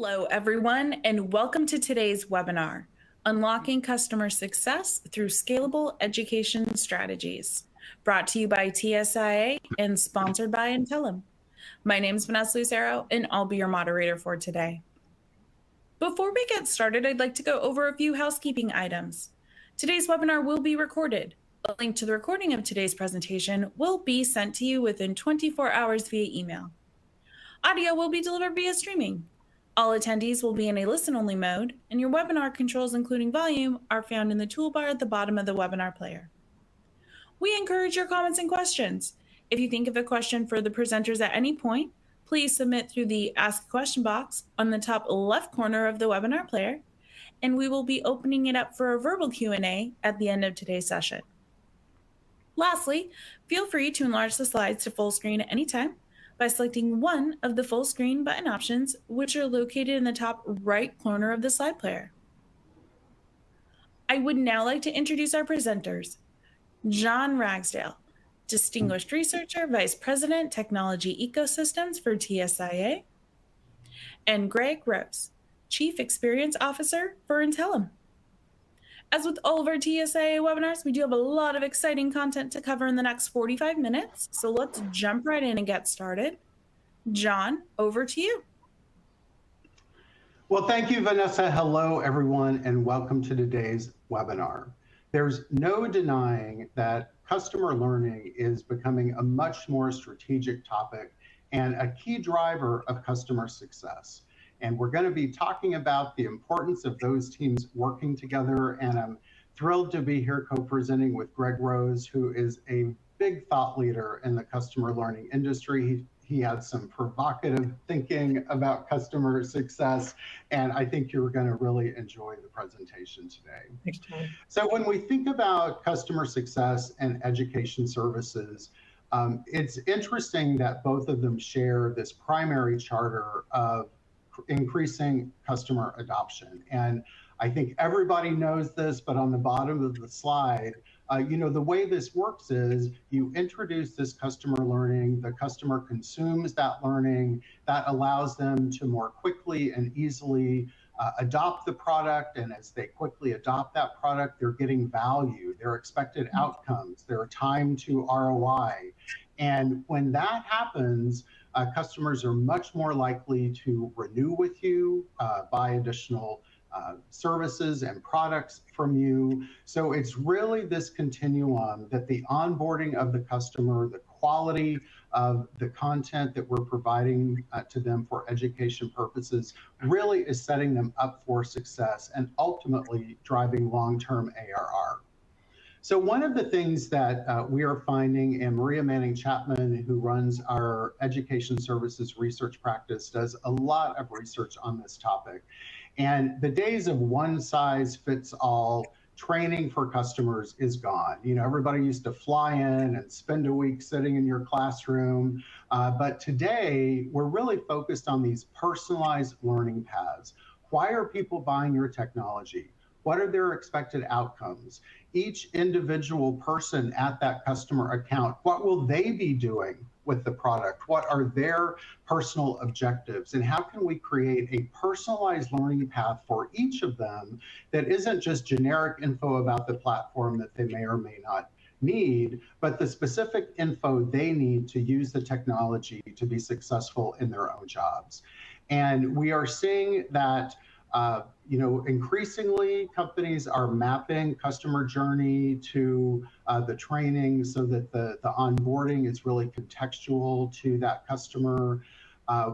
Hello, everyone, and welcome to today's webinar, Unlocking Customer Success Through Scalable Education Strategies, brought to you by TSIA and sponsored by Intellum. My name is Vanessa Lucero, and I'll be your moderator for today. Before we get started, I'd like to go over a few housekeeping items. Today's webinar will be recorded. A link to the recording of today's presentation will be sent to you within 24 hours via email. Audio will be delivered via streaming. All attendees will be in a listen-only mode, and your webinar controls, including volume, are found in the toolbar at the bottom of the webinar player. We encourage your comments and questions. If you think of a question for the presenters at any point, please submit through the Ask a Question box on the top left corner of the webinar player, and we will be opening it up for a verbal Q&A at the end of today's session. Lastly, feel free to enlarge the slides to full screen at any time by selecting one of the full screen button options, which are located in the top right corner of the slide player. I would now like to introduce our presenters. John Ragsdale, Distinguished Researcher, Vice President, Technology Ecosystems for TSIA, and Greg Rose, Chief Experience Officer for Intellum. As with all of our TSIA webinars, we do have a lot of exciting content to cover in the next 45 minutes, so let's jump right in and get started. John, over to you. Well, thank you, Vanessa. Hello, everyone, and welcome to today's webinar. There's no denying that customer learning is becoming a much more strategic topic and a key driver of customer success. And we're going to be talking about the importance of those teams working together. And I'm thrilled to be here co-presenting with Greg Rose, who is a big thought leader in the customer learning industry. He had some provocative thinking about customer success, and I think you're going to really enjoy the presentation today. Thanks, John. So when we think about customer success and education services, it's interesting that both of them share this primary charter of increasing customer adoption. And I think everybody knows this, but on the bottom of the slide, the way this works is you introduce this customer learning, the customer consumes that learning, that allows them to more quickly and easily adopt the product. And as they quickly adopt that product, they're getting value, their expected outcomes, their time to ROI. And when that happens, customers are much more likely to renew with you, buy additional services and products from you. So it's really this continuum that the onboarding of the customer, the quality of the content that we're providing to them for education purposes really is setting them up for success and ultimately driving long-term ARR. So one of the things that we are finding, and Maria Manning-Chapman, who runs our education services research practice, does a lot of research on this topic. And the days of one-size-fits-all training for customers is gone. Everybody used to fly in and spend a week sitting in your classroom. But today, we're really focused on these personalized learning paths. Why are people buying your technology? What are their expected outcomes? Each individual person at that customer account, what will they be doing with the product? What are their personal objectives? And how can we create a personalized learning path for each of them that isn't just generic info about the platform that they may or may not need, but the specific info they need to use the technology to be successful in their own jobs? And we are seeing that increasingly companies are mapping customer journey to the training so that the onboarding is really contextual to that customer.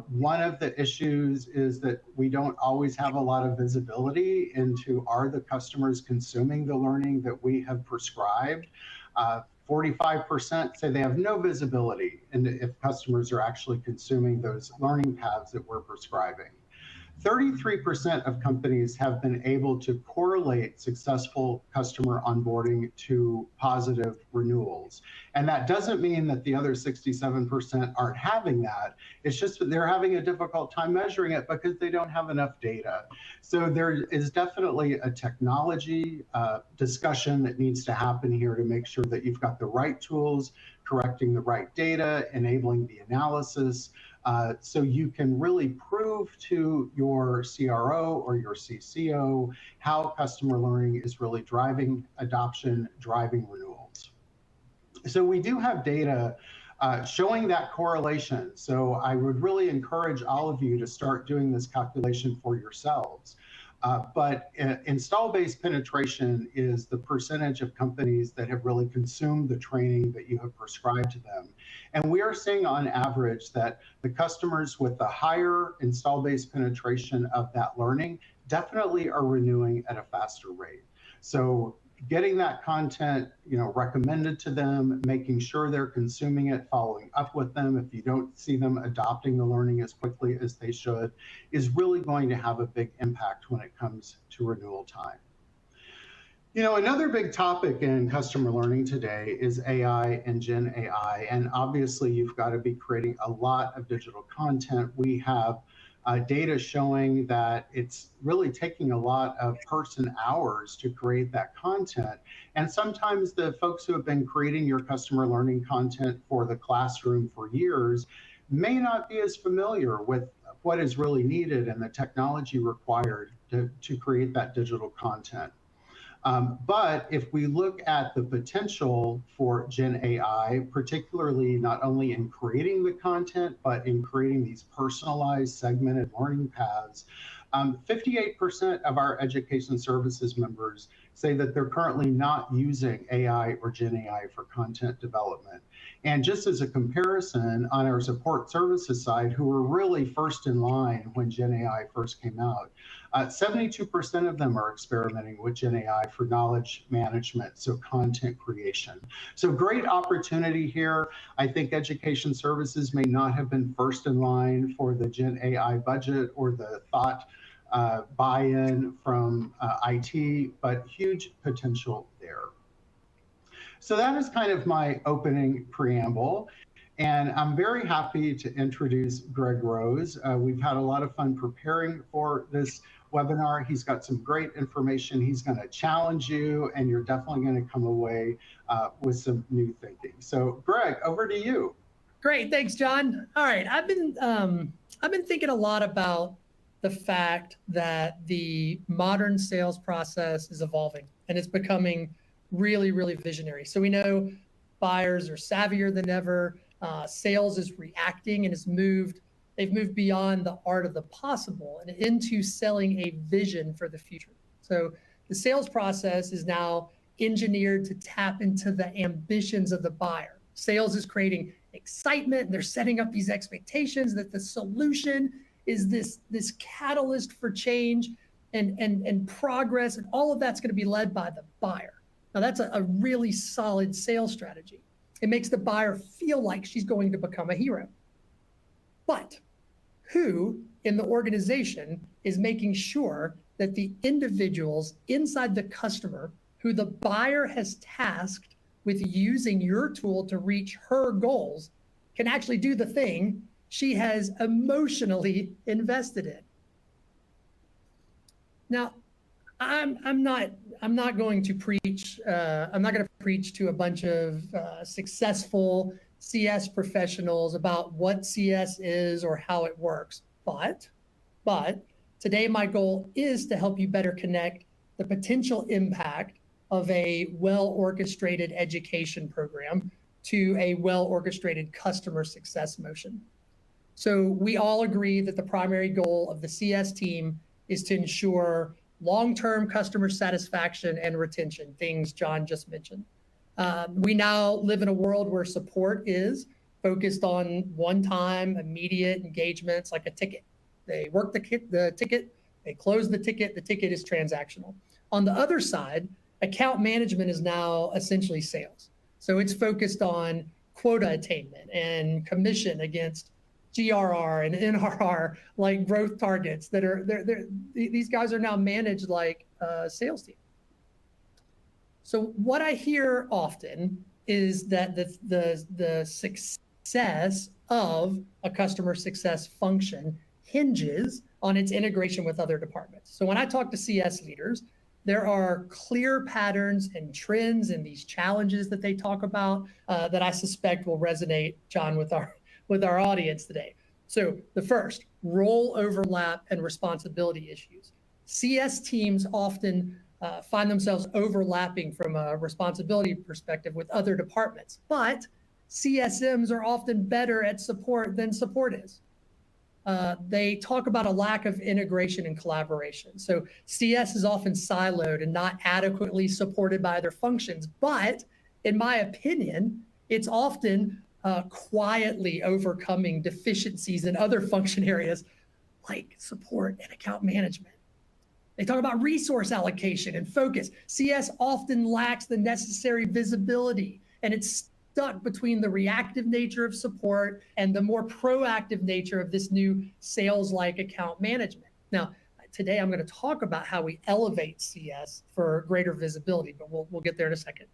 One of the issues is that we don't always have a lot of visibility into, are the customers consuming the learning that we have prescribed? 45% say they have no visibility into if customers are actually consuming those learning paths that we're prescribing. 33% of companies have been able to correlate successful customer onboarding to positive renewals. And that doesn't mean that the other 67% aren't having that. It's just that they're having a difficult time measuring it because they don't have enough data. So there is definitely a technology discussion that needs to happen here to make sure that you've got the right tools, correcting the right data, enabling the analysis, so you can really prove to your CRO or your CCO how customer learning is really driving adoption, driving renewals. So we do have data showing that correlation. So I would really encourage all of you to start doing this calculation for yourselves. But install-based penetration is the percentage of companies that have really consumed the training that you have prescribed to them. And we are seeing on average that the customers with the higher install-based penetration of that learning definitely are renewing at a faster rate. So getting that content, recommended to them, making sure they're consuming it, following up with them if you don't see them adopting the learning as quickly as they should, is really going to have a big impact when it comes to renewal time. Another big topic in customer learning today is AI and Gen AI, and obviously you've got to be creating a lot of digital content. We have data showing that it's really taking a lot of person hours to create that content. And sometimes the folks who have been creating your customer learning content for the classroom for years may not be as familiar with what is really needed and the technology required to create that digital content. But if we look at the potential for Gen AI, particularly not only in creating the content, but in creating these personalized segmented learning paths, 58% of our education services members say that they're currently not using AI or Gen AI for content development. And just as a comparison, on our support services side, who were really first in line when Gen AI first came out, 72% of them are experimenting with Gen AI for knowledge management, so content creation. So great opportunity here. I think education services may not have been first in line for the Gen AI budget or the thought buy-in from IT, but huge potential there. So that is kind of my opening preamble. And I'm very happy to introduce Greg Rose. We've had a lot of fun preparing for this webinar. He's got some great information. He's going to challenge you, and you're definitely going to come away with some new thinking. So Greg, over to you. Great, thanks, John. All right, I've been thinking a lot about the fact that the modern sales process is evolving, and it's becoming really, really visionary. So we know buyers are savvier than ever. Sales is reacting and they've moved beyond the art of the possible and into selling a vision for the future. So the sales process is now engineered to tap into the ambitions of the buyer. Sales is creating excitement, and they're setting up these expectations that the solution is this catalyst for change and progress, and all of that's going to be led by the buyer. Now that's a really solid sales strategy. It makes the buyer feel like she's going to become a hero. But who in the organization is making sure that the individuals inside the customer who the buyer has tasked with using your tool to reach her goals can actually do the thing she has emotionally invested in? Now, I'm not going to preach. I'm not going to preach to a bunch of successful CS professionals about what CS is or how it works. But today my goal is to help you better connect the potential impact of a well-orchestrated education program to a well-orchestrated customer success motion. So we all agree that the primary goal of the CS team is to ensure long-term customer satisfaction and retention, things John just mentioned. We now live in a world where support is focused on one-time, immediate engagements like a ticket. They work the ticket, they close the ticket is transactional. On the other side, account management is now essentially sales. So it's focused on quota attainment and commission against GRR and NRR, like growth targets that are, these guys are now managed like a sales team. So what I hear often is that the success of a customer success function hinges on its integration with other departments. So when I talk to CS leaders, there are clear patterns and trends and these challenges that they talk about that I suspect will resonate, John, with our audience today. So the first, role overlap and responsibility issues. CS teams often find themselves overlapping from a responsibility perspective with other departments, but CSMs are often better at support than support is. They talk about a lack of integration and collaboration. So CS is often siloed and not adequately supported by other functions, but in my opinion, it's often quietly overcoming deficiencies in other function areas like support and account management. They talk about resource allocation and focus. CS often lacks the necessary visibility, and it's stuck between the reactive nature of support and the more proactive nature of this new sales-like account management. Now, today I'm going to talk about how we elevate CS for greater visibility, but we'll get there in a second.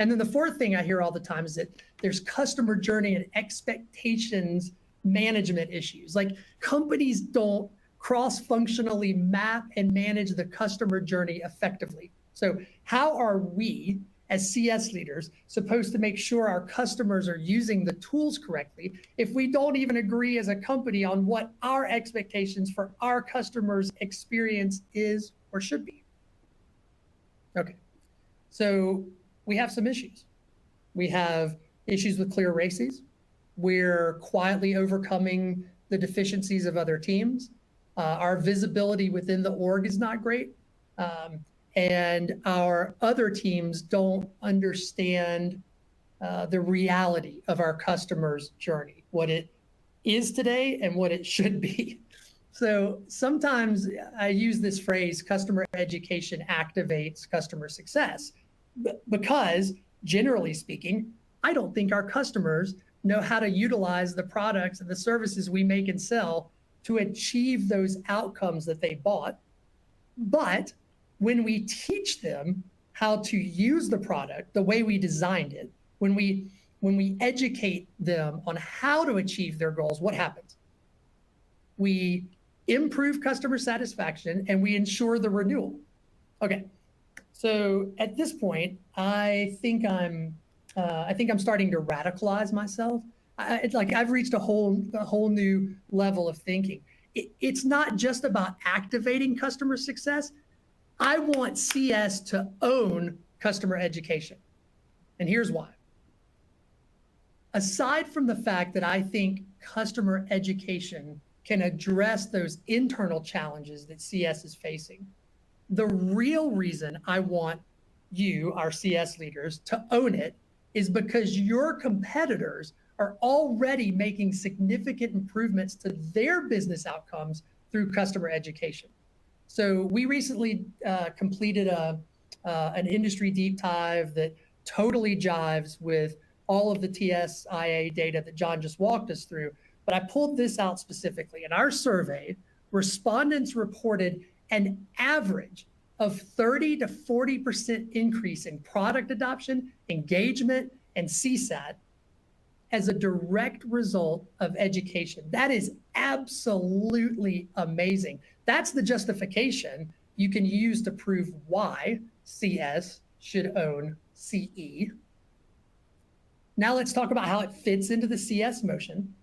And then the fourth thing I hear all the time is that there's customer journey and expectations management issues. Like companies don't cross-functionally map and manage the customer journey effectively. So how are we as CS leaders supposed to make sure our customers are using the tools correctly if we don't even agree as a company on what our expectations for our customers' experience is or should be? Okay, so we have some issues. We have issues with clear races. We're quietly overcoming the deficiencies of other teams. Our visibility within the org is not great. And our other teams don't understand the reality of our customer's journey, what it is today and what it should be. So sometimes I use this phrase, customer education activates customer success, because generally speaking, I don't think our customers know how to utilize the products and the services we make and sell to achieve those outcomes that they bought. But when we teach them how to use the product the way we designed it, when we educate them on how to achieve their goals, what happens? We improve customer satisfaction and we ensure the renewal. Okay, so at this point, I think I'm starting to radicalize myself. It's like I've reached a whole new level of thinking. It's not just about activating customer success. I want CS to own customer education. And here's why. Aside from the fact that I think customer education can address those internal challenges that CS is facing, the real reason I want you, our CS leaders, to own it is because your competitors are already making significant improvements to their business outcomes through customer education. So we recently completed an industry deep dive that totally jives with all of the TSIA data that John just walked us through. But I pulled this out specifically. In our survey, respondents reported an average of 30 to 40% increase in product adoption, engagement, and CSAT as a direct result of education. That is absolutely amazing. That's the justification you can use to prove why CS should own CE. Now let's talk about how it fits into the CS motion.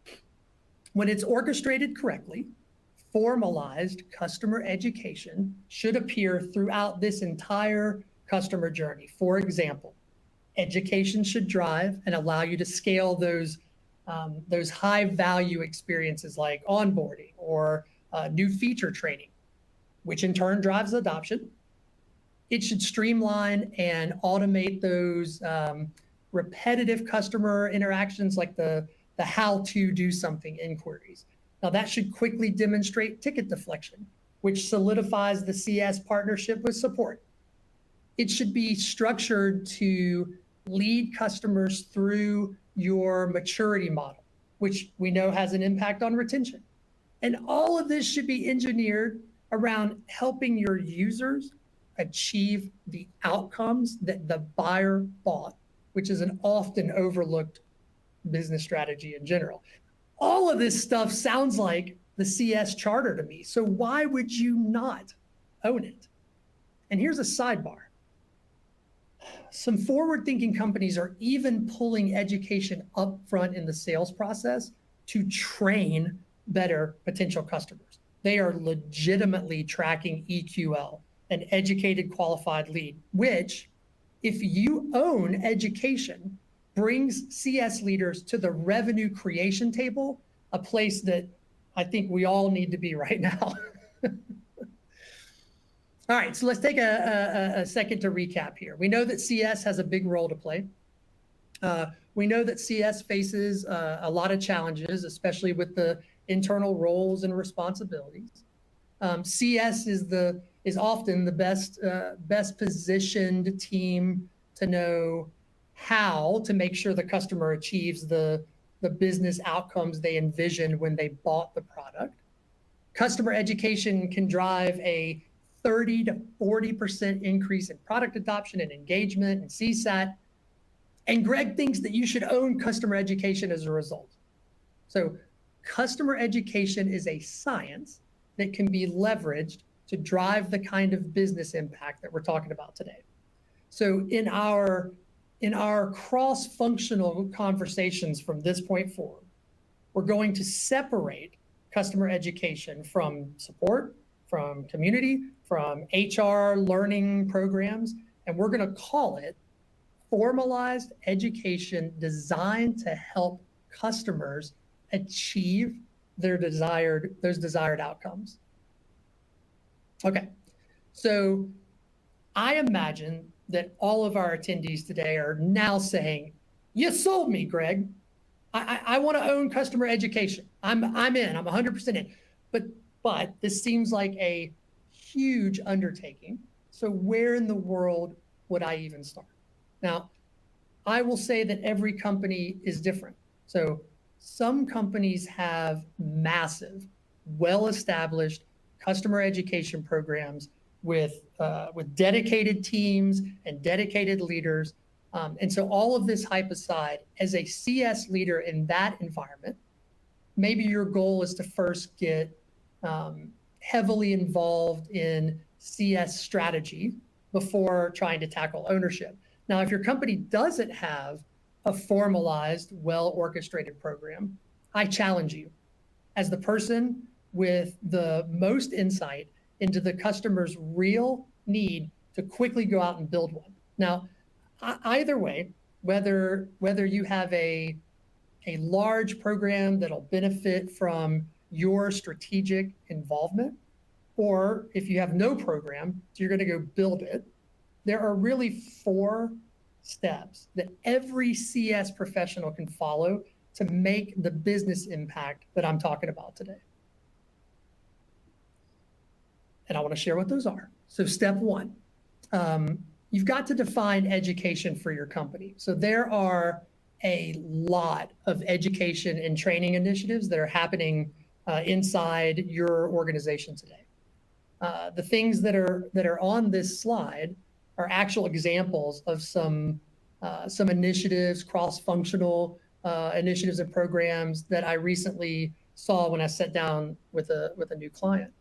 When it's orchestrated correctly, formalized customer education should appear throughout this entire customer journey. For example, education should drive and allow you to scale those high value experiences like onboarding or new feature training, which in turn drives adoption. It should streamline and automate those repetitive customer interactions like the how to do something inquiries. Now that should quickly demonstrate ticket deflection, which solidifies the CS partnership with support. It should be structured to lead customers through your maturity model, which we know has an impact on retention. And all of this should be engineered around helping your users achieve the outcomes that the buyer bought, which is an often overlooked business strategy in general. All of this stuff sounds like the CS charter to me. So why would you not own it? And here's a sidebar. Some forward-thinking companies are even pulling education up front in the sales process to train better potential customers. They are legitimately tracking EQL, an educated qualified lead, which, if you own education, brings CS leaders to the revenue creation table, a place that I think we all need to be right now. All right, so let's take a second to recap here. We know that CS has a big role to play. We know that CS faces a lot of challenges, especially with the internal roles and responsibilities. CS is often the best positioned team to know how to make sure the customer achieves the business outcomes they envisioned when they bought the product. Customer education can drive a 30 to 40% increase in product adoption and engagement and CSAT. And Greg thinks that you should own customer education as a result. So customer education is a science that can be leveraged to drive the kind of business impact that we're talking about today. So in our cross-functional conversations from this point forward, we're going to separate customer education from support, from community, from HR learning programs, and we're going to call it formalized education designed to help customers achieve those desired outcomes. Okay, so I imagine that all of our attendees today are now saying, "You sold me, Greg. I want to own customer education. I'm in. I'm 100% in." But this seems like a huge undertaking. So where in the world would I even start? Now, I will say that every company is different. So some companies have massive, well-established customer education programs with dedicated teams and dedicated leaders. And so all of this hype aside, as a CS leader in that environment, maybe your goal is to first get heavily involved in CS strategy before trying to tackle ownership. Now, if your company doesn't have a formalized, well-orchestrated program, I challenge you, as the person with the most insight into the customer's real need, to quickly go out and build one. Now, either way, whether you have a large program that'll benefit from your strategic involvement, or if you have no program, you're going to go build it, there are really 4 steps that every CS professional can follow to make the business impact that I'm talking about today. And I want to share what those are. So step 1, you've got to define education for your company. So there are a lot of education and training initiatives that are happening inside your organization today. The things that are on this slide are actual examples of some initiatives, cross-functional initiatives and programs that I recently saw when I sat down with a new client.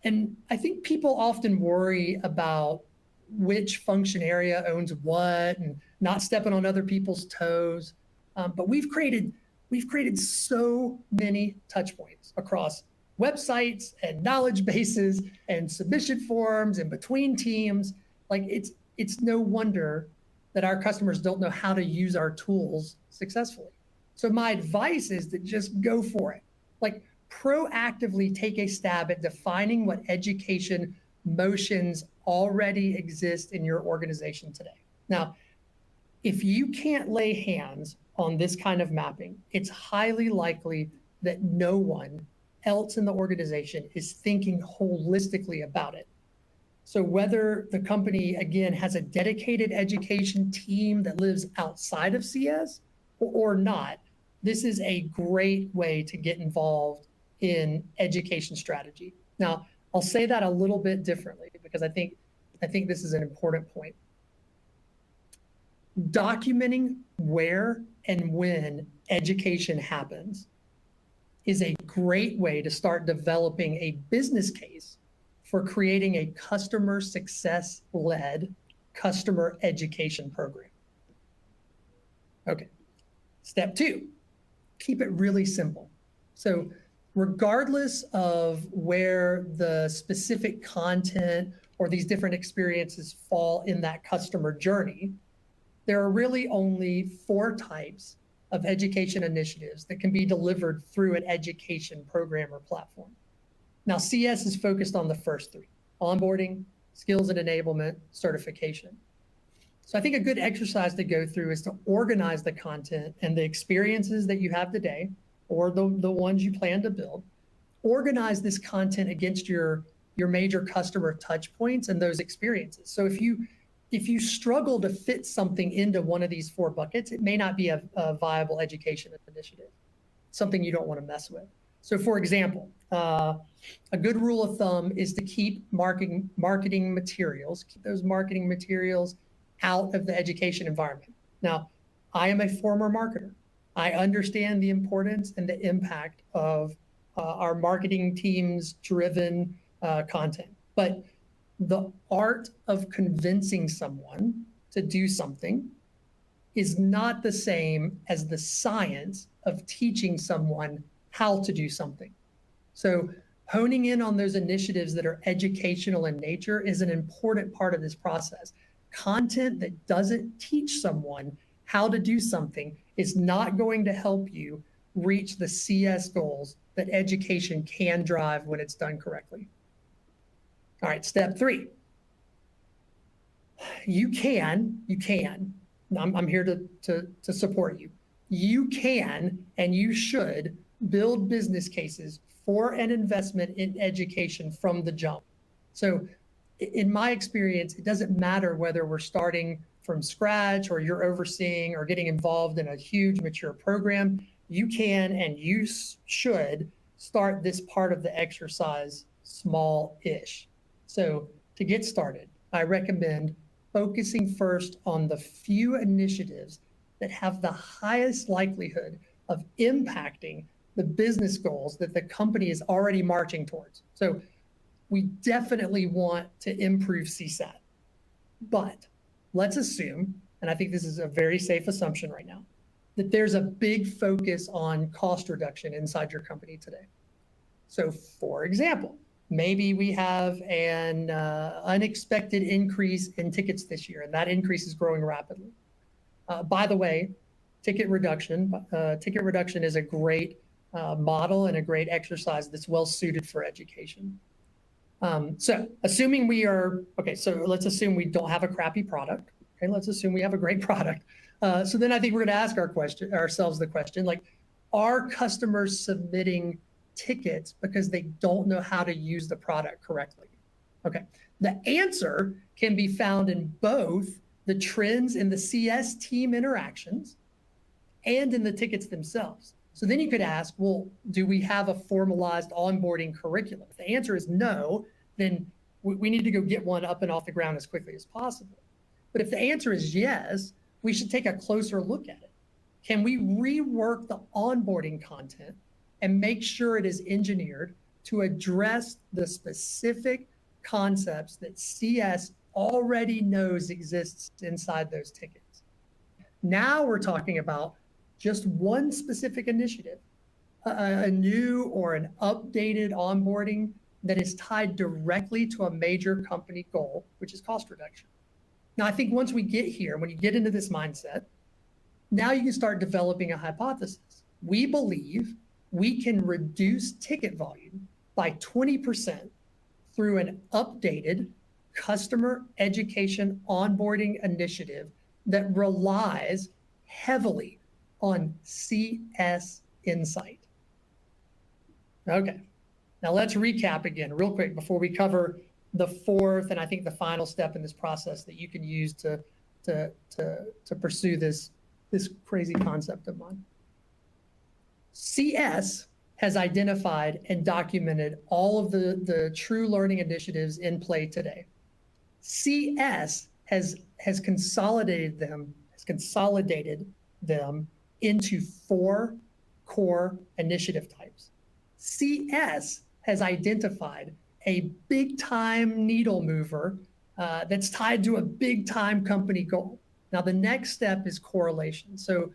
And I think people often worry about which function area owns what and not stepping on other people's toes. But we've created so many touch points across websites and knowledge bases and submission forms and between teams. Like it's no wonder that our customers don't know how to use our tools successfully. So my advice is to just go for it. Like proactively take a stab at defining what education motions already exist in your organization today. Now, if you can't lay hands on this kind of mapping, it's highly likely that no one else in the organization is thinking holistically about it. So whether the company, again, has a dedicated education team that lives outside of CS or not, this is a great way to get involved in education strategy. Now, I'll say that a little bit differently because I think this is an important point. Documenting where and when education happens is a great way to start developing a business case for creating a customer success-led customer education program. Okay, step 2, keep it really simple. So regardless of where the specific content or these different experiences fall in that customer journey, there are really only 4 types of education initiatives that can be delivered through an education program or platform. Now, CS is focused on the first 3: onboarding, skills and enablement, certification. So I think a good exercise to go through is to organize the content and the experiences that you have today, or the ones you plan to build. Organize this content against your major customer touch points and those experiences. So if you struggle to fit something into one of these 4 buckets, it may not be a viable education initiative, something you don't want to mess with. So for example, a good rule of thumb is to keep marketing materials, keep those marketing materials out of the education environment. Now, I am a former marketer. I understand the importance and the impact of our marketing team's driven content. But the art of convincing someone to do something is not the same as the science of teaching someone how to do something. So honing in on those initiatives that are educational in nature is an important part of this process. Content that doesn't teach someone how to do something is not going to help you reach the CS goals that education can drive when it's done correctly. All right, step 3. You can, I'm here to support you. You can and you should build business cases for an investment in education from the jump. So in my experience, it doesn't matter whether we're starting from scratch or you're overseeing or getting involved in a huge mature program. You can and you should start this part of the exercise small-ish. So to get started, I recommend focusing first on the few initiatives that have the highest likelihood of impacting the business goals that the company is already marching towards. So we definitely want to improve CSAT, but let's assume, and I think this is a very safe assumption right now, that there's a big focus on cost reduction inside your company today. So for example, maybe we have an unexpected increase in tickets this year, and that increase is growing rapidly. By the way, ticket reduction is a great model and a great exercise that's well suited for education. So assuming we are, okay, so let's assume we don't have a crappy product. Okay, let's assume we have a great product. So then I think we're gonna ask ourselves the question, like, are customers submitting tickets because they don't know how to use the product correctly? Okay, the answer can be found in both the trends in the CS team interactions and in the tickets themselves. So then you could ask, well, do we have a formalized onboarding curriculum? If the answer is no, then we need to go get one up and off the ground as quickly as possible. But if the answer is yes, we should take a closer look at it. Can we rework the onboarding content and make sure it is engineered to address the specific concepts that CS already knows exists inside those tickets? Now we're talking about just one specific initiative, a new or an updated onboarding that is tied directly to a major company goal, which is cost reduction. Now, I think once we get here, when you get into this mindset, now you can start developing a hypothesis. We believe we can reduce ticket volume by 20% through an updated customer education onboarding initiative that relies heavily on CS insight. Okay, now let's recap again real quick before we cover the 4th and I think the final step in this process that you can use to pursue this crazy concept of mine. CS has identified and documented all of the true learning initiatives in play today. CS has consolidated them into 4 core initiative types. CS has identified a big time needle mover that's tied to a big time company goal. Now the next step is correlation. So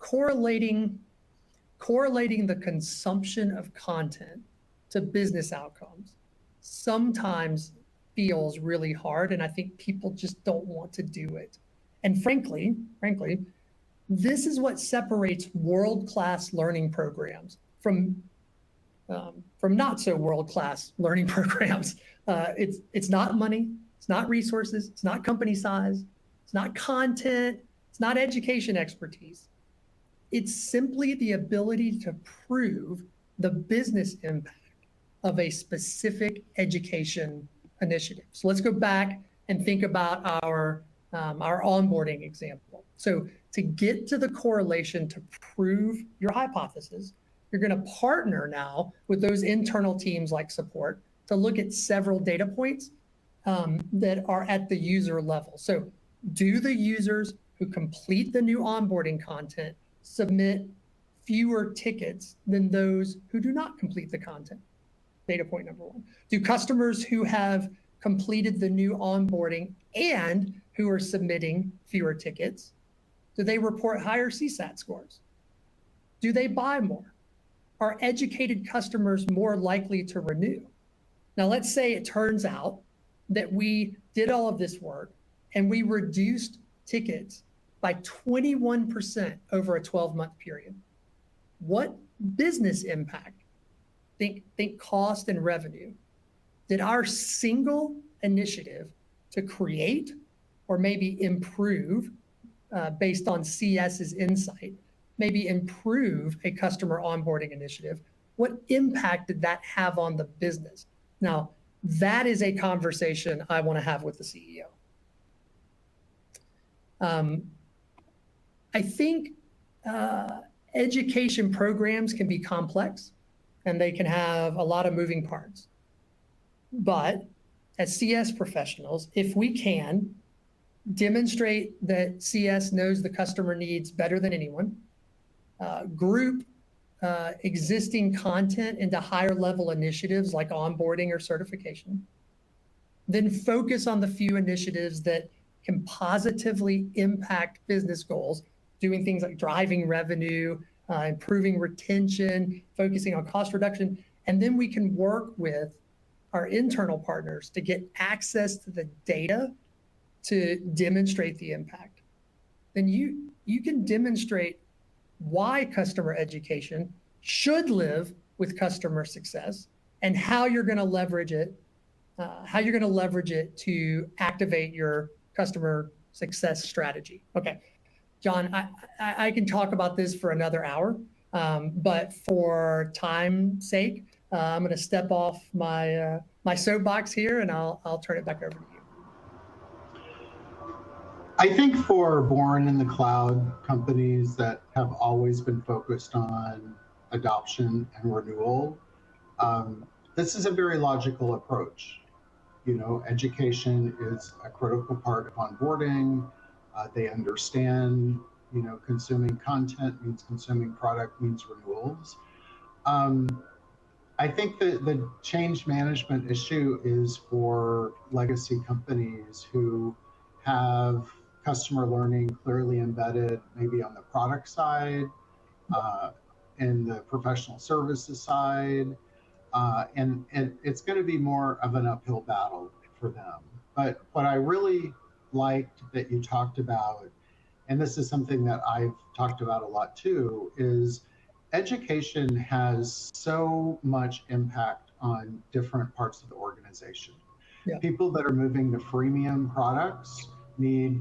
correlating correlating the consumption of content to business outcomes sometimes feels really hard, and I think people just don't want to do it. And frankly, this is what separates world-class learning programs from not so world-class learning programs. It's not money, it's not resources, it's not company size, it's not content, it's not education expertise. It's simply the ability to prove the business impact of a specific education initiative. So let's go back and think about our onboarding example. So to get to the correlation to prove your hypothesis, you're going to partner now with those internal teams like support to look at several data points that are at the user level. So do the users who complete the new onboarding content submit fewer tickets than those who do not complete the content? Data point number one. Do customers who have completed the new onboarding and who are submitting fewer tickets, do they report higher CSAT scores? Do they buy more? Are educated customers more likely to renew? Now, let's say it turns out that we did all of this work and we reduced tickets by 21% over a 12-month period. What business impact, think cost and revenue, did our single initiative to create or maybe improve based on CS's insight, maybe improve a customer onboarding initiative? What impact did that have on the business? Now, that is a conversation I want to have with the CEO. I think education programs can be complex and they can have a lot of moving parts. But as CS professionals, if we can demonstrate that CS knows the customer needs better than anyone, group existing content into higher level initiatives like onboarding or certification, then focus on the few initiatives that can positively impact business goals, doing things like driving revenue, improving retention, focusing on cost reduction, and then we can work with our internal partners to get access to the data to demonstrate the impact. Then you can demonstrate why customer education should live with customer success and how you're going to leverage it, to activate your customer success strategy. Okay, John, I can talk about this for another hour, but for time's sake, I'm going to step off my soapbox here, and I'll turn it back over to you. I think for born in the cloud companies that have always been focused on adoption and renewal, this is a very logical approach. Education is a critical part of onboarding. They understand, consuming content means consuming product means renewals. I think that the change management issue is for legacy companies who have customer learning clearly embedded, maybe on the product side, and the professional services side, and it's going to be more of an uphill battle for them. But what I really liked that you talked about, and this is something that I've talked about a lot too, is education has so much impact on different parts of the organization. Yeah. People that are moving to freemium products need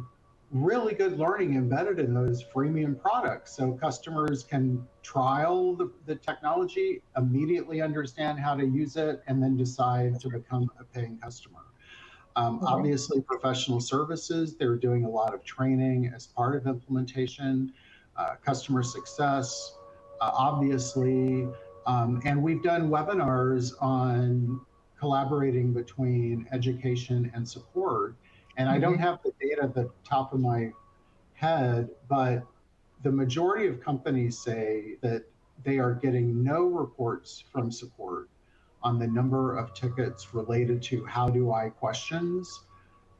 really good learning embedded in those freemium products, so customers can trial the technology, immediately understand how to use it, and then decide to become a paying customer. Obviously, professional services, they're doing a lot of training as part of implementation, customer success, obviously, and we've done webinars on collaborating between education and support. And I don't have the data at the top of my head, but the majority of companies say that they are getting no reports from support on the number of tickets related to how do I questions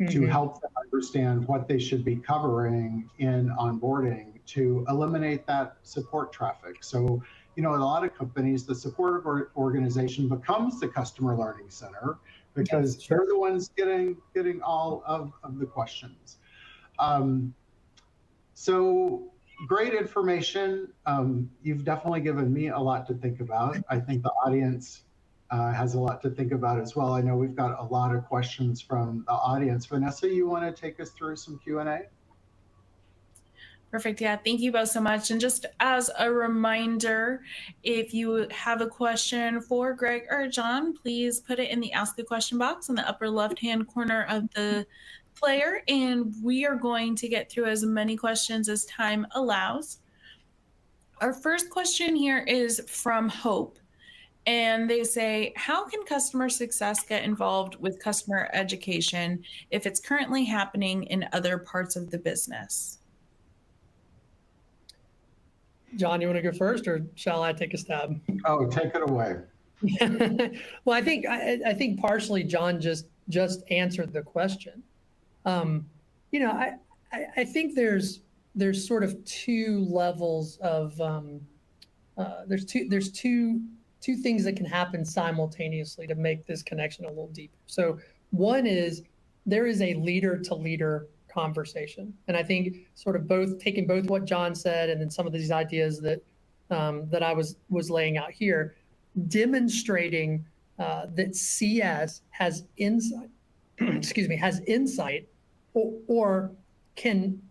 to help them understand what they should be covering in onboarding to eliminate that support traffic. So in a lot of companies, the support organization becomes the customer learning center because they're the ones getting all of the questions. So great information. You've definitely given me a lot to think about. I think the audience has a lot to think about as well. I know we've got a lot of questions from the audience. Vanessa, you want to take us through some Q&A? Perfect. Yeah, thank you both so much. And just as a reminder, if you have a question for Greg or John, please put it in the Ask a Question box in the upper left-hand corner of the player, and we are going to get through as many questions as time allows. Our first question here is from Hope, and they say, how can customer success get involved with customer education if it's currently happening in other parts of the business? John, you want to go first, or shall I take a stab? Oh, take it away. Well, I think partially John just answered the question. I think there's sort of two levels of there's two things that can happen simultaneously to make this connection a little deeper. So one is there is a leader to leader conversation, and I think sort of taking both what John said and then some of these ideas that I was laying out here, demonstrating that CS has insight, has insight, or can,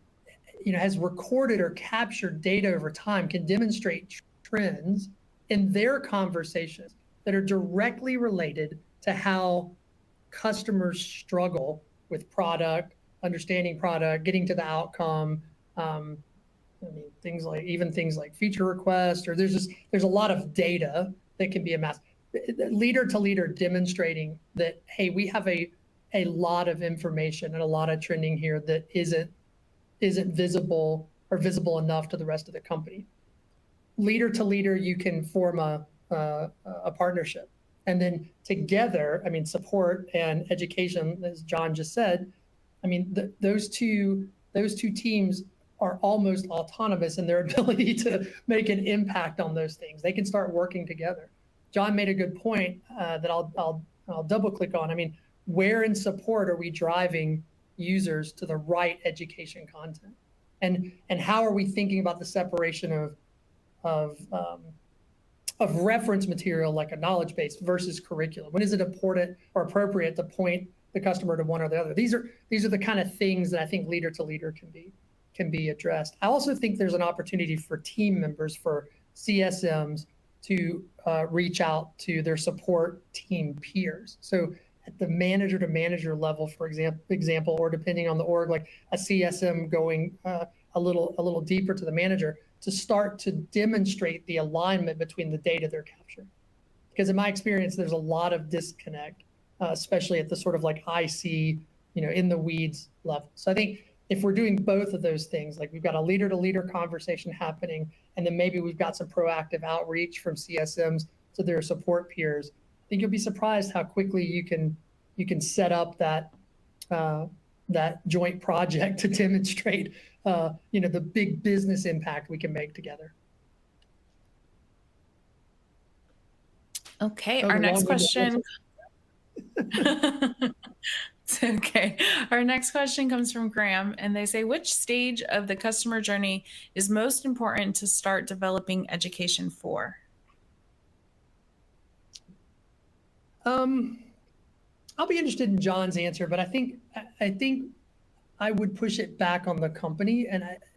has recorded or captured data over time, can demonstrate trends in their conversations that are directly related to how customers struggle with product, understanding product, getting to the outcome. Things like feature requests, or there's a lot of data that can be amassed. Leader to leader demonstrating that, hey, we have a lot of information and a lot of trending here that isn't visible or visible enough to the rest of the company. Leader to leader, you can form a partnership, and then together, support and education, as John just said, those two teams are almost autonomous in their ability to make an impact on those things. They can start working together. John made a good point that I'll double click on. Where in support are we driving users to the right education content, and how are we thinking about the separation of reference material like a knowledge base versus curriculum? When is it important or appropriate to point the customer to one or the other? These are the kind of things that I think leader to leader can be addressed. I also think there's an opportunity for team members, for CSMs, to reach out to their support team peers. So at the manager to manager level, for example, or depending on the org, like a CSM going a little deeper to the manager, to start to demonstrate the alignment between the data they're capturing. Because in my experience, there's a lot of disconnect, especially at the sort of like IC, in the weeds level. So I think if we're doing both of those things, like we've got a leader to leader conversation happening, and then maybe we've got some proactive outreach from CSMs to their support peers, I think you'll be surprised how quickly you can set up that joint project to demonstrate the big business impact we can make together. Okay, our next question. It's okay. Our next question comes from Graham, and they say, which stage of the customer journey is most important to start developing education for? I'll be interested in John's answer, but I think I would push it back on the company,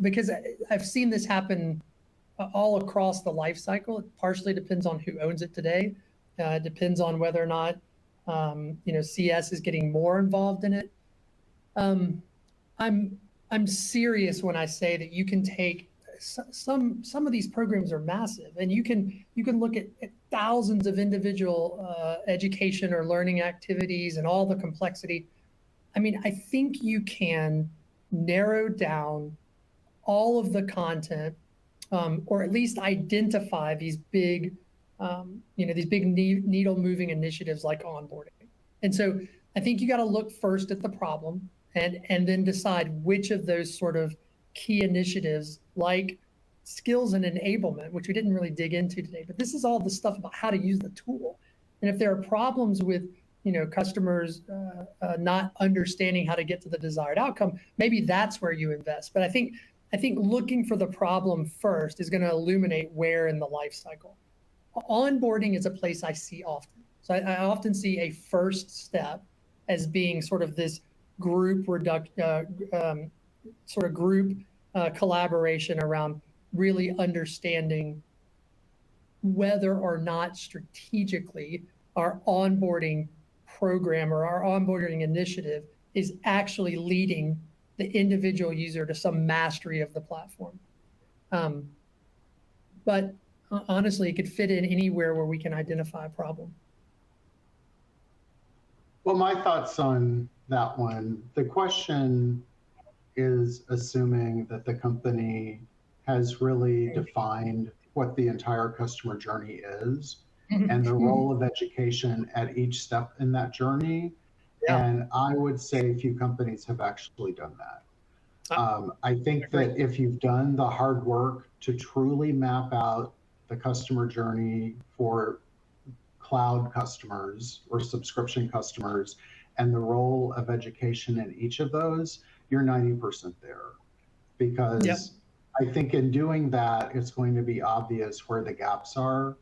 because I've seen this happen all across the life cycle. It partially depends on who owns it today. It depends on whether or not CS is getting more involved in it. I'm serious when I say that you can take some of these programs are massive, and you can look at thousands of individual education or learning activities and all the complexity. I think you can narrow down all of the content, or at least identify these big needle moving initiatives like onboarding. And so I think you got to look first at the problem, and then decide which of those sort of key initiatives, like skills and enablement, which we didn't really dig into today, but this is all the stuff about how to use the tool. And if there are problems with, customers not understanding how to get to the desired outcome, maybe that's where you invest. But I think looking for the problem first is going to illuminate where in the life cycle. Onboarding is a place I see often. So I often see a first step as being sort of this group collaboration around really understanding whether or not strategically our onboarding program or our onboarding initiative is actually leading the individual user to some mastery of the platform. But honestly, it could fit in anywhere where we can identify a problem. Well, my thoughts on that one, the question is assuming that the company has really defined what the entire customer journey is and the role of education at each step in that journey. Yeah. And I would say few companies have actually done that. I think that if you've done the hard work to truly map out the customer journey for cloud customers or subscription customers and the role of education in each of those, you're 90% there. Because I think in doing that, it's going to be obvious where the gaps are,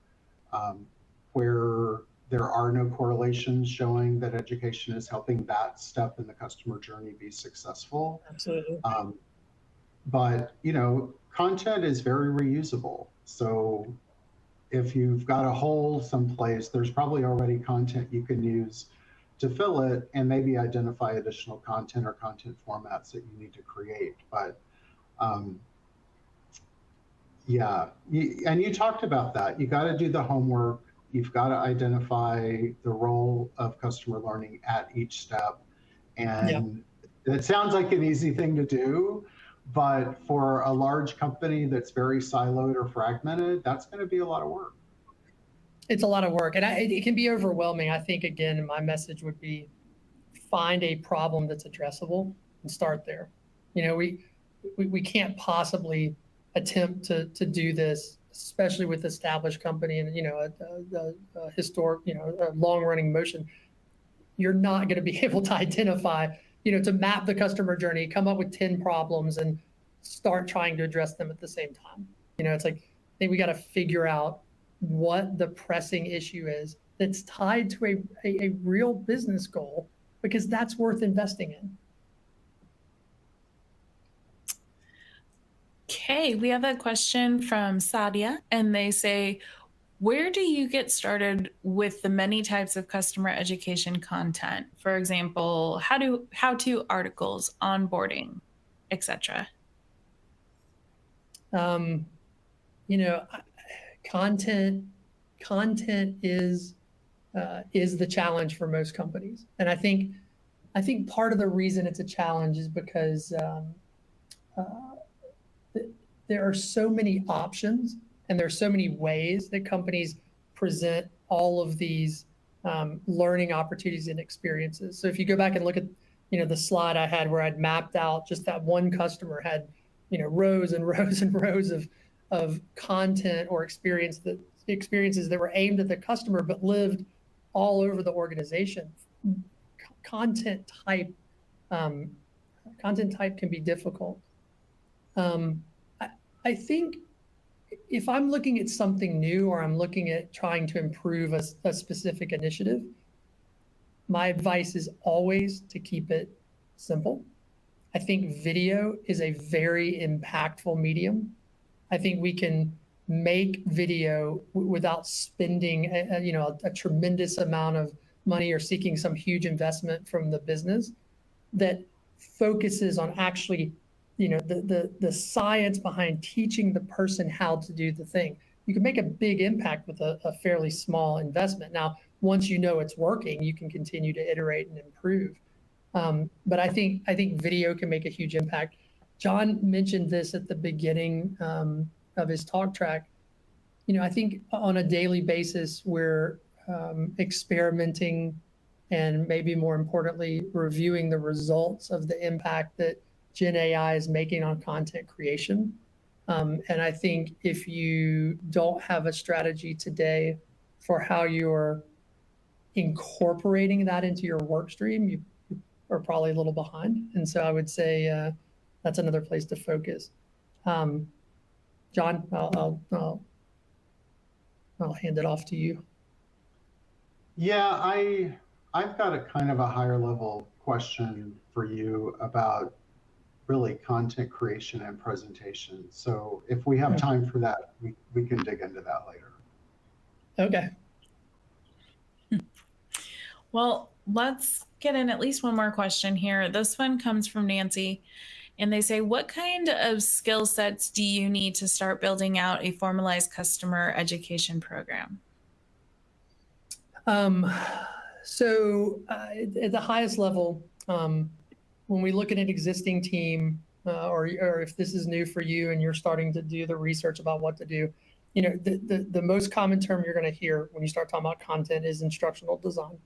where there are no correlations showing that education is helping that step in the customer journey be successful. Absolutely. But, content is very reusable. So if you've got a hole someplace, there's probably already content you can use to fill it and maybe identify additional content or content formats that you need to create. But and you talked about that. You got to do the homework. You've got to identify the role of customer learning at each step. And it sounds like an easy thing to do, but for a large company that's very siloed or fragmented, that's going to be a lot of work. It's a lot of work, and it can be overwhelming. I think, again, my message would be find a problem that's addressable and start there. We can't possibly attempt to do this, especially with established company and a historic, a long-running motion. You're not going to be able to identify, to map the customer journey, come up with 10 problems, and start trying to address them at the same time. It's like, I think we got to figure out what the pressing issue is that's tied to a real business goal, because that's worth investing in. Okay, we have a question from Sadia, and they say, where do you get started with the many types of customer education content? For example, how-to articles, onboarding, etc. Content is the challenge for most companies, and I think part of the reason it's a challenge is because there are so many options and there are so many ways that companies present all of these learning opportunities and experiences. So if you go back and look at the slide I had where I'd mapped out just that one customer had rows and rows and rows of content or experiences that were aimed at the customer but lived all over the organization. Content type can be difficult. I think if I'm looking at something new or I'm looking at trying to improve a specific initiative, my advice is always to keep it simple. I think video is a very impactful medium. I think we can make video without spending a tremendous amount of money or seeking some huge investment from the business that focuses on actually the science behind teaching the person how to do the thing. You can make a big impact with a fairly small investment. Now, once you know it's working, you can continue to iterate and improve. But I think video can make a huge impact. John mentioned this at the beginning of his talk track. I think on a daily basis, we're experimenting and maybe more importantly, reviewing the results of the impact that Gen AI is making on content creation. And I think if you don't have a strategy today for how you're incorporating that into your work stream, you are probably a little behind. And so I would say that's another place to focus. John, I'll hand it off to you. Yeah, I've got a kind of a higher level question for you about really content creation and presentation. So if we have time for that, we can dig into that later. Okay. Well, let's get in at least one more question here. This one comes from Nancy, and they say, what kind of skill sets do you need to start building out a formalized customer education program? So at the highest level, when we look at an existing team, or if this is new for you and you're starting to do the research about what to do, the most common term you're going to hear when you start talking about content is instructional design.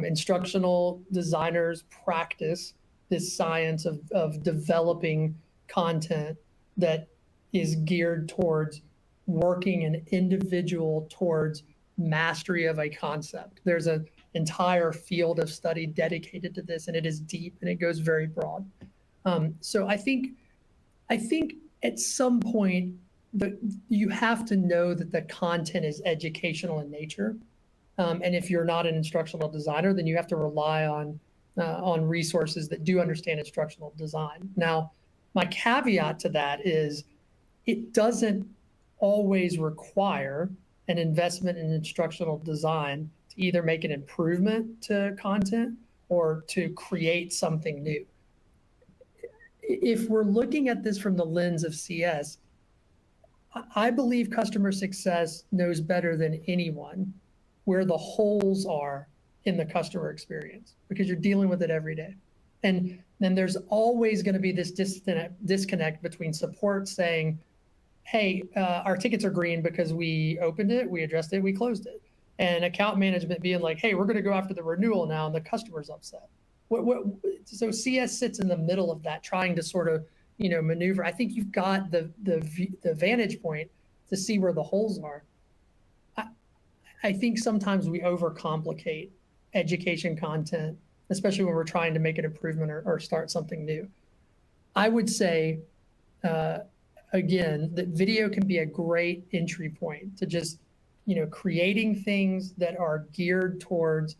Instructional designers practice this science of developing content that is geared towards working an individual towards mastery of a concept. There's an entire field of study dedicated to this, and it is deep and it goes very broad. So I think at some point you have to know that the content is educational in nature. And if you're not an instructional designer, then you have to rely on resources that do understand instructional design. Now, my caveat to that is it doesn't always require an investment in instructional design to either make an improvement to content or to create something new. If we're looking at this from the lens of CS, I believe customer success knows better than anyone where the holes are in the customer experience, because you're dealing with it every day. And then there's always going to be this disconnect between support saying, hey, our tickets are green because we opened it, we addressed it, we closed it. And account management being like, hey, we're going to go after the renewal now, and the customer's upset. So CS sits in the middle of that, trying to sort of maneuver. I think you've got the vantage point to see where the holes are. I think sometimes we overcomplicate education content, especially when we're trying to make an improvement or start something new. I would say, again, that video can be a great entry point to just, creating things that are geared towards,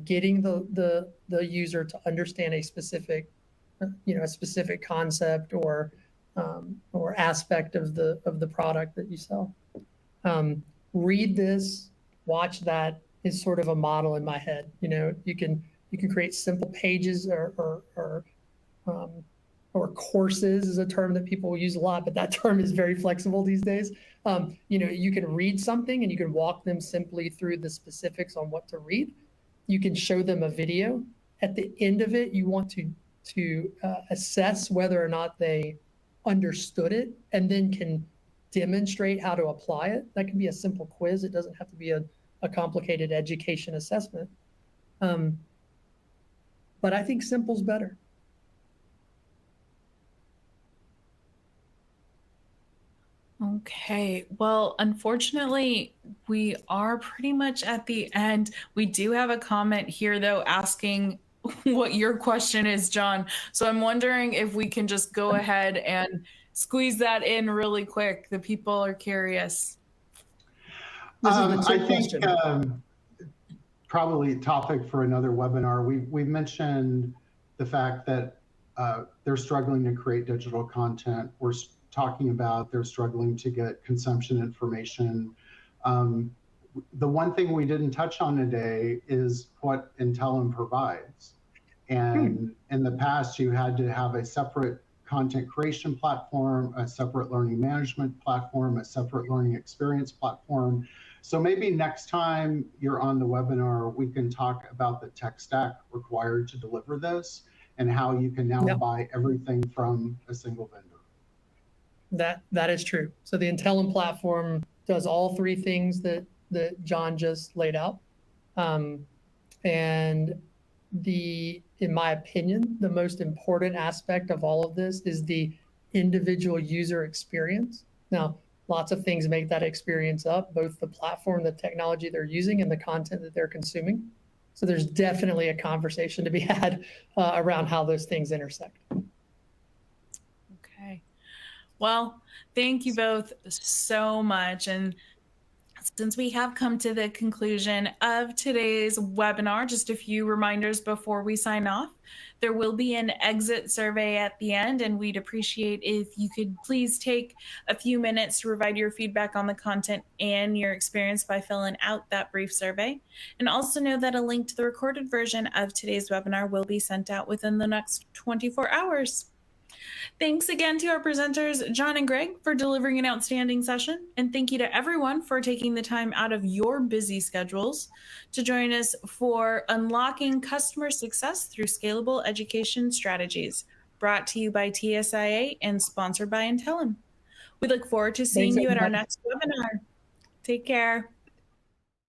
getting the user to understand a specific, a specific concept or aspect of the product that you sell. Read this, watch that is sort of a model in my head. You can create simple pages or courses is a term that people use a lot, but that term is very flexible these days. You can read something and you can walk them simply through the specifics on what to read. You can show them a video. At the end of it, you want to assess whether or not they understood it and then can demonstrate how to apply it. That can be a simple quiz. It doesn't have to be a complicated education assessment. But I think simple's better. Okay, well, unfortunately, we are pretty much at the end. We do have a comment here, though, asking what your question is, John. So I'm wondering if we can just go ahead and squeeze that in really quick. The people are curious. I think probably a topic for another webinar. We've mentioned the fact that they're struggling to create digital content. We're talking about they're struggling to get consumption information. The one thing we didn't touch on today is what Intellum provides. And in the past, you had to have a separate content creation platform, a separate learning management platform, a separate learning experience platform. So maybe next time you're on the webinar, we can talk about the tech stack required to deliver this and how you can now buy everything from a single vendor. That is true. So the Intellum platform does all three things that John just laid out. And in my opinion, the most important aspect of all of this is the individual user experience. Now, lots of things make that experience up, both the platform, the technology they're using, and the content that they're consuming. So there's definitely a conversation to be had around how those things intersect. Okay. Well, thank you both so much. And since we have come to the conclusion of today's webinar, just a few reminders before we sign off. There will be an exit survey at the end, and we'd appreciate if you could please take a few minutes to provide your feedback on the content and your experience by filling out that brief survey. And also know that a link to the recorded version of today's webinar will be sent out within the next 24 hours. Thanks again to our presenters, John and Greg, for delivering an outstanding session. And thank you to everyone for taking the time out of your busy schedules to join us for Unlocking Customer Success Through Scalable Education Strategies, brought to you by TSIA and sponsored by Intellum. We look forward to seeing you at our next webinar. Take care.